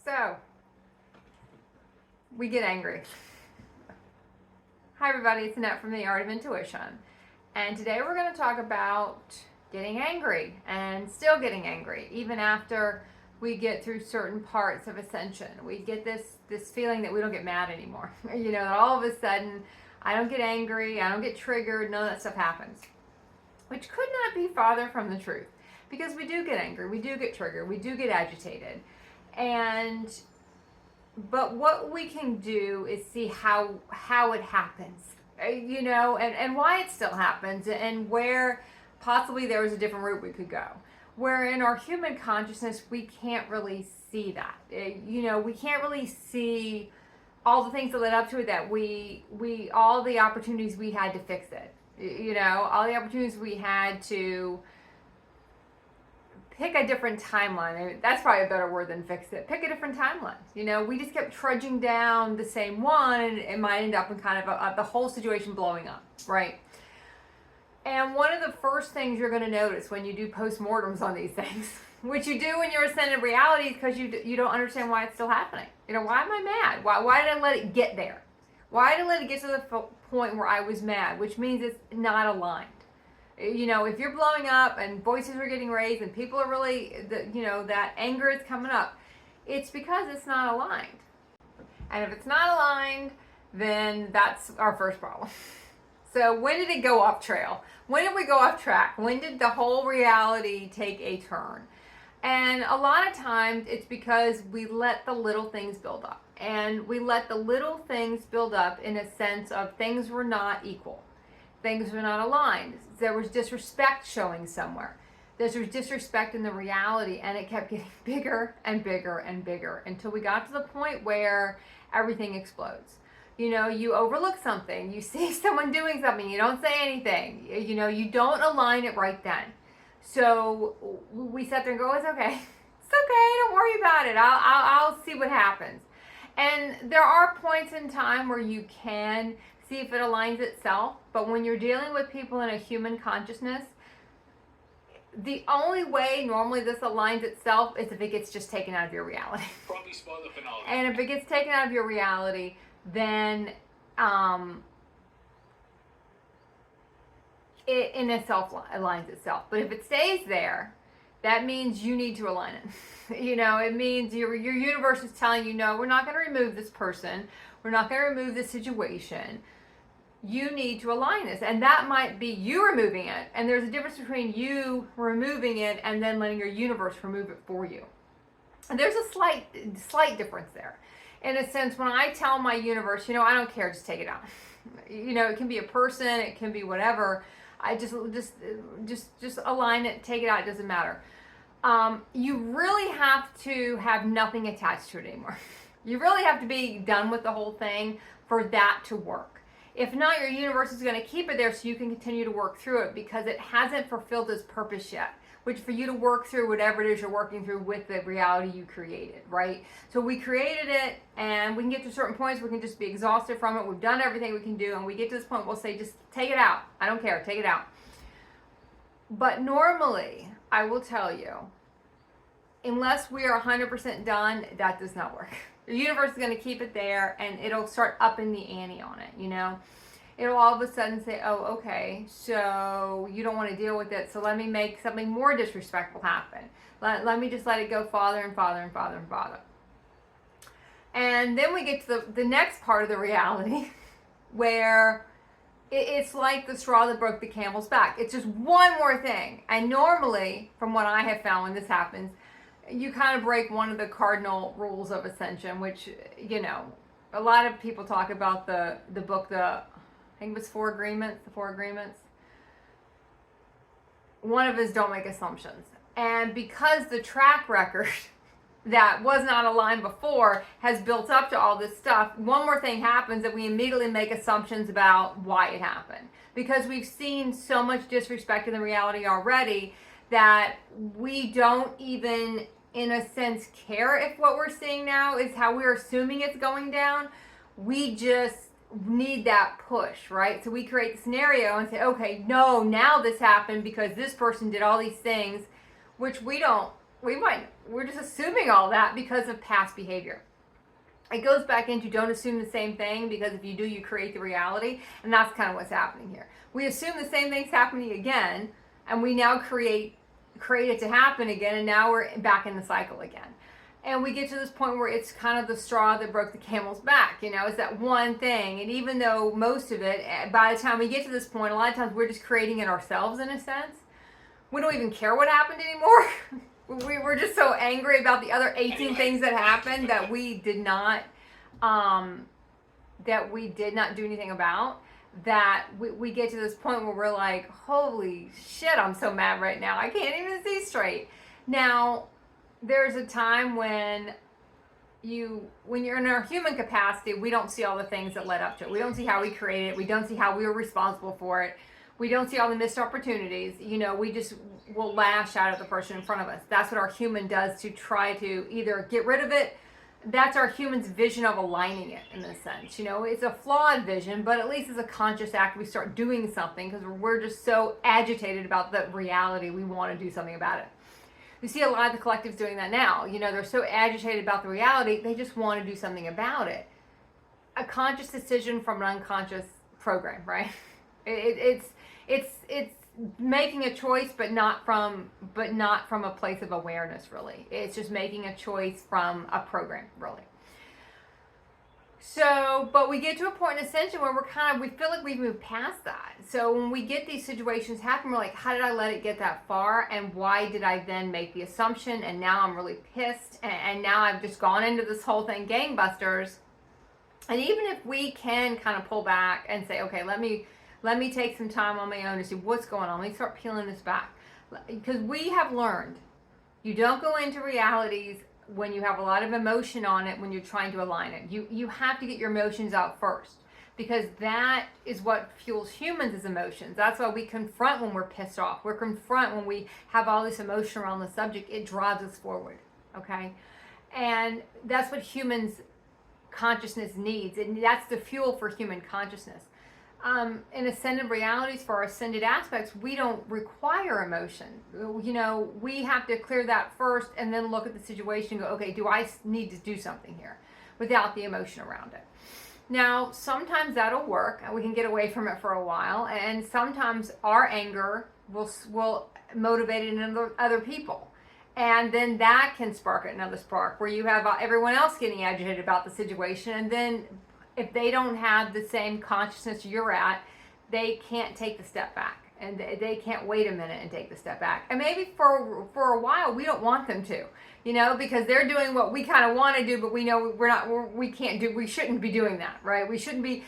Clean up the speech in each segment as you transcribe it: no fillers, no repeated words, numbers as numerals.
So, we get angry. Hi everybody, it's Annette from The Art of Intuition. And today we're going to talk about getting angry and still getting angry, even after we get through certain parts of Ascension. We get this feeling that we don't get mad anymore. You know, that all of a sudden, I don't get angry, I don't get triggered, none of that stuff happens. Which could not be farther from the truth. Because we do get angry, we do get triggered, we do get agitated. But what we can do is see how it happens, you know, and why it still happens, and where possibly there was a different route we could go. Where in our human consciousness, we can't really see that. You know, we can't really see all the things that led up to it, that we all the opportunities we had to fix it. You know, all the opportunities we had to pick a different timeline. I mean, that's probably a better word than fix it. Pick a different timeline. You know, we just kept trudging down the same one, and it might end up in kind of the whole situation blowing up, right? And one of the first things you're going to notice when you do postmortems on these things, which you do when you're ascended reality, because you don't understand why it's still happening. You know, why am I mad? Why did I let it get there? Why did I let it get to the point where I was mad? Which means it's not aligned. You know, if you're blowing up and voices are getting raised and people are really, you know, that anger is coming up, it's because it's not aligned. And if it's not aligned, then that's our first problem. So when did it go off trail? When did we go off track? When did the whole reality take a turn? And a lot of times it's because we let the little things build up. And we let the little things build up in a sense of things were not equal. Things were not aligned. There was disrespect showing somewhere. There was disrespect in the reality, and it kept getting bigger and bigger and bigger until we got to the point where everything explodes. You know, you overlook something, you see someone doing something, you don't say anything, you know, you don't align it right then. So we sat there and go, it's okay, don't worry about it, I'll see what happens. And there are points in time where you can see if it aligns itself, but when you're dealing with people in a human consciousness, the only way normally this aligns itself is if it gets just taken out of your reality. Probably spoil the finale. And if it gets taken out of your reality, then it in itself aligns itself. But if it stays there, that means you need to align it. You know, it means your universe is telling you, no, we're not going to remove this person. We're not going to remove this situation. You need to align this. And that might be you removing it. And there's a difference between you removing it and then letting your universe remove it for you. And there's a slight difference there. In a sense, when I tell my universe, you know, I don't care, just take it out. You know, it can be a person, it can be whatever. I just align it, take it out, it doesn't matter. You really have to have nothing attached to it anymore. You really have to be done with the whole thing for that to work. If not, your universe is going to keep it there so you can continue to work through it because it hasn't fulfilled its purpose yet, which for you to work through whatever it is you're working through with the reality you created, right? So we created it, and we can get to certain points, we can just be exhausted from it, we've done everything we can do, and we get to this point, we'll say, just take it out. I don't care, take it out. But normally, I will tell you, unless we are 100% done, that does not work. The universe is going to keep it there, and it'll start upping the ante on it, you know? It'll all of a sudden say, oh, okay, so you don't want to deal with it, so let me make something more disrespectful happen. Let me just let it go farther and farther and farther and farther. And then we get to the next part of the reality where it's like the straw that broke the camel's back. It's just one more thing. And normally, from what I have found when this happens, you kind of break one of the cardinal rules of ascension, which, you know, a lot of people talk about the book, I think it was Four Agreements. One of us, don't make assumptions. And because the track record that was not aligned before has built up to all this stuff, one more thing happens that we immediately make assumptions about why it happened. Because we've seen so much disrespect in the reality already that we don't even, in a sense, care if what we're seeing now is how we're assuming it's going down. We just need that push, right? So we create the scenario and say, okay, no, now this happened because this person did all these things, which we don't we're just assuming all that because of past behavior. It goes back into don't assume the same thing, because if you do, you create the reality. And that's kind of what's happening here. We assume the same thing's happening again, and we now create it to happen again, and now we're back in the cycle again. And we get to this point where it's kind of the straw that broke the camel's back, it's that one thing. And even though most of it, by the time we get to this point, a lot of times we're just creating it ourselves in a sense. We don't even care what happened anymore. We're just so angry about the other 18 things that happened that we did not do anything about, that we get to this point where we're like, holy shit, I'm so mad right now. I can't even see straight. Now, there's a time when you're in our human capacity, we don't see all the things that led up to it. We don't see how we created it. We don't see how we were responsible for it. We don't see all the missed opportunities. We just will lash out at the person in front of us. That's what our human does to try to either get rid of it. That's our human's vision of aligning it in a sense. It's a flawed vision, but at least it's a conscious act. We start doing something because we're just so agitated about the reality. We want to do something about it. You see a lot of the collectives doing that now. They're so agitated about the reality, they just want to do something about it. A conscious decision from an unconscious program, right? It's making a choice, but not from a place of awareness, really. It's just making a choice from a program, really. So, but we get to a point in ascension where we feel like we've moved past that. So when we get these situations happen, we're like, how did I let it get that far? And why did I then make the assumption? And now I'm really pissed. And now I've just gone into this whole thing gangbusters. And even if we can kind of pull back and say, okay, let me take some time on my own to see what's going on. Let me start peeling this back. Because we have learned, you don't go into realities when you have a lot of emotion on it, when you're trying to align it. You have to get your emotions out first, because that is what fuels humans as emotions. That's why we confront when we're pissed off. We're confront when we have all this emotion around the subject. It drives us forward, okay? And that's what humans' consciousness needs, and that's the fuel for human consciousness. In ascended realities, for our ascended aspects, we don't require emotion. We have to clear that first and then look at the situation and go, okay, do I need to do something here without the emotion around it? Now, sometimes that'll work and we can get away from it for a while, and sometimes our anger will motivate it in other people. And then that can spark another spark where you have everyone else getting agitated about the situation, and then if they don't have the same consciousness you're at, they can't take the step back, and they can't wait a minute and take the step back. And maybe for a while we don't want them to, because they're doing what we kind of want to do, but we know we shouldn't be doing that, right? We shouldn't be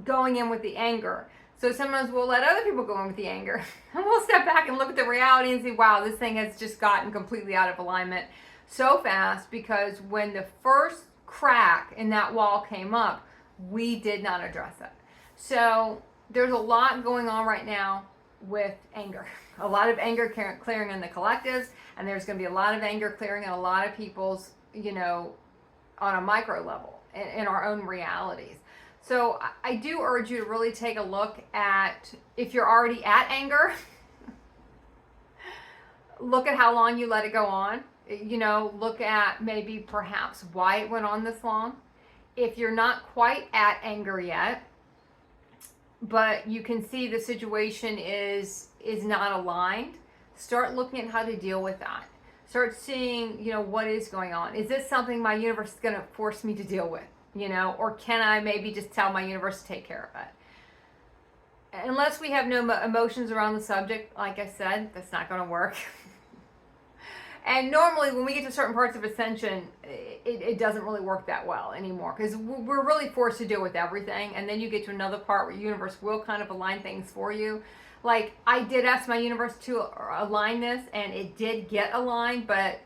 going in with the anger. So sometimes we'll let other people go in with the anger, and we'll step back and look at the reality and see, wow, this thing has just gotten completely out of alignment so fast, because when the first crack in that wall came up, we did not address it. So there's a lot going on right now with anger. A lot of anger clearing in the collectives, and there's going to be a lot of anger clearing in a lot of people's, on a micro level in our own realities. So I do urge you to really take a look at, if you're already at anger, look at how long you let it go on. Look at maybe perhaps why it went on this long. If you're not quite at anger yet, but you can see the situation is not aligned, start looking at how to deal with that. Start seeing, what is going on. Is this something my universe is going to force me to deal with? Or can I maybe just tell my universe to take care of it? Unless we have no emotions around the subject, like I said, that's not going to work. And normally when we get to certain parts of ascension, it doesn't really work that well anymore, because we're really forced to deal with everything. And then you get to another part where the universe will kind of align things for you. Like, I did ask my universe to align this, and it did get aligned, but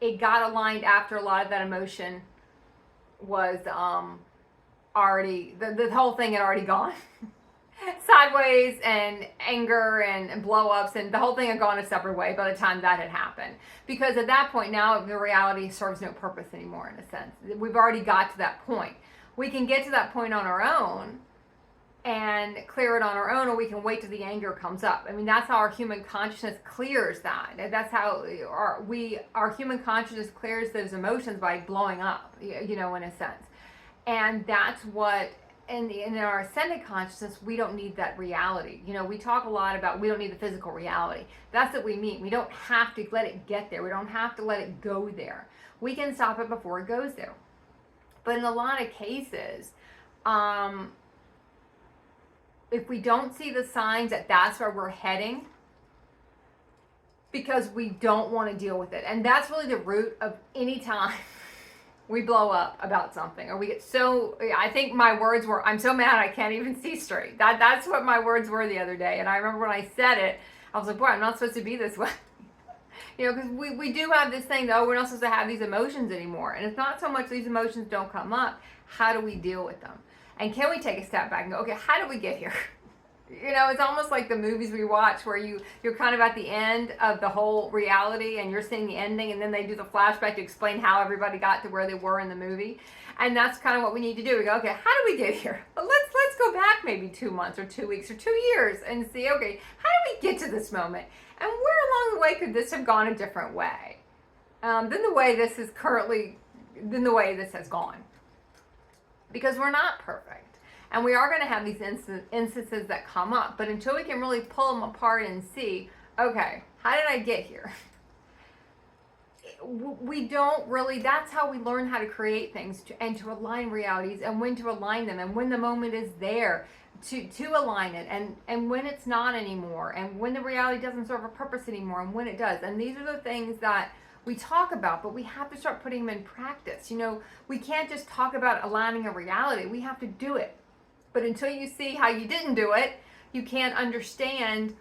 it got aligned after a lot of that emotion was already, the whole thing had already gone sideways, and anger and blow-ups, and the whole thing had gone a separate way by the time that had happened. Because at that point now, the reality serves no purpose anymore, in a sense. We've already got to that point. We can get to that point on our own, and clear it on our own, or we can wait till the anger comes up. I mean, that's how our human consciousness clears that. That's how our human consciousness clears those emotions, by blowing up, you know, in a sense. And that's what, in our ascended consciousness, we don't need that reality. You know, we talk a lot about we don't need the physical reality. That's what we mean. We don't have to let it get there. We don't have to let it go there. We can stop it before it goes there. But in a lot of cases, if we don't see the signs that that's where we're heading, because we don't want to deal with it. And that's really the root of any time we blow up about something, or we get so, I think my words were, I'm so mad I can't even see straight. That's what my words were the other day. And I remember when I said it, I was like, boy, I'm not supposed to be this way. You know, because we do have this thing, though, we're not supposed to have these emotions anymore. And it's not so much these emotions don't come up, how do we deal with them? And can we take a step back and go, okay, how did we get here? You know, it's almost like the movies we watch where you're kind of at the end of the whole reality and you're seeing the ending, and then they do the flashback to explain how everybody got to where they were in the movie. And that's kind of what we need to do. We go, okay, how do we get here? Well, let's go back maybe 2 months or 2 weeks or 2 years and see, okay, how did we get to this moment? And where along the way could this have gone a different way than the way this has gone? Because we're not perfect. And we are going to have these instances that come up. But until we can really pull them apart and see, okay, how did I get here? We don't really, that's how we learn how to create things and to align realities, and when to align them, and when the moment is there to align it, and when it's not anymore, and when the reality doesn't serve a purpose anymore, and when it does. And these are the things that we talk about, but we have to start putting them in practice. You know, we can't just talk about aligning a reality. We have to do it. But until you see how you didn't do it, you can't understand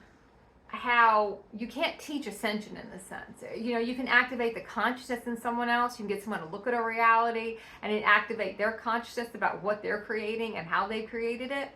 how, you can't teach ascension in this sense. You know, you can activate the consciousness in someone else. You can get someone to look at a reality and then activate their consciousness about what they're creating and how they created it.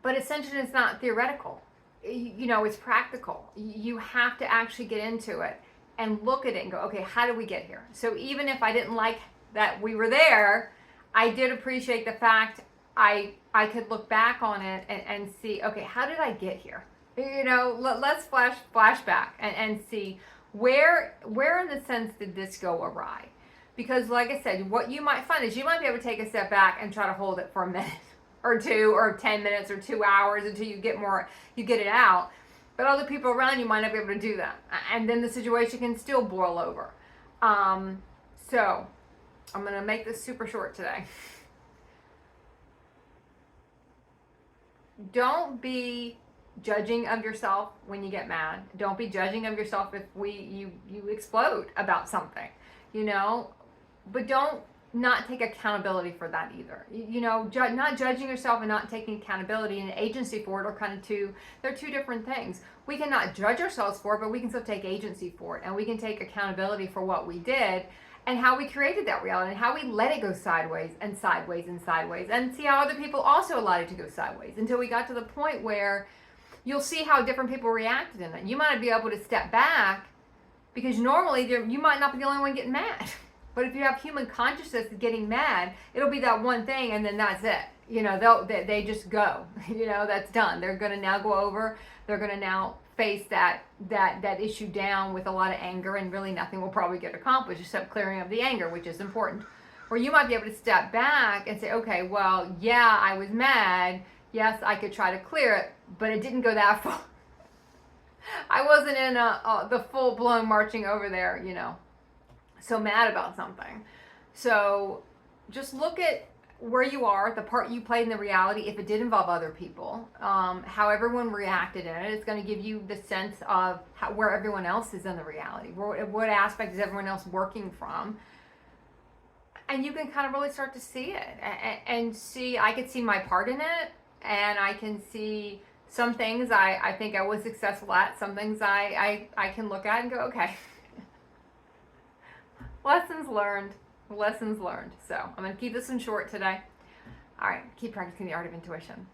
But ascension is not theoretical. You know, it's practical. You have to actually get into it and look at it and go, okay, how did we get here? So even if I didn't like that we were there, I did appreciate the fact I could look back on it and see, okay, how did I get here? You know, let's flash back and see where in the sense did this go awry? Because like I said, what you might find is you might be able to take a step back and try to hold it for a minute or two, or 10 minutes or 2 hours until you get it out. But other people around you might not be able to do that. And then the situation can still boil over. So I'm going to make this super short today. Don't be judging of yourself when you get mad. Don't be judging of yourself if you explode about something, you know. But don't not take accountability for that either. You know, not judging yourself and not taking accountability and agency for it are kind of they're two different things. We cannot judge ourselves for it, but we can still take agency for it, and we can take accountability for what we did and how we created that reality and how we let it go sideways and sideways and sideways, and see how other people also allowed it to go sideways until we got to the point where you'll see how different people reacted in it. You might be able to step back because normally you might not be the only one getting mad. But if you have human consciousness getting mad, it'll be that one thing and then that's it. You know, they just go. You know, that's done. They're going to now go over. They're going to now face that issue down with a lot of anger, and really nothing will probably get accomplished except clearing of the anger, which is important. Or you might be able to step back and say, okay, well, yeah, I was mad. Yes, I could try to clear it, but it didn't go that far. I wasn't in the full-blown marching over there, you know, so mad about something. So just look at where you are, the part you played in the reality, if it did involve other people, how everyone reacted in it. It's going to give you the sense of where everyone else is in the reality. What aspect is everyone else working from? And you can kind of really start to see it and see, I could see my part in it, and I can see some things I think I was successful at, some things I can look at and go, okay, lessons learned. So I'm going to keep this one short today. All right, keep practicing the art of intuition.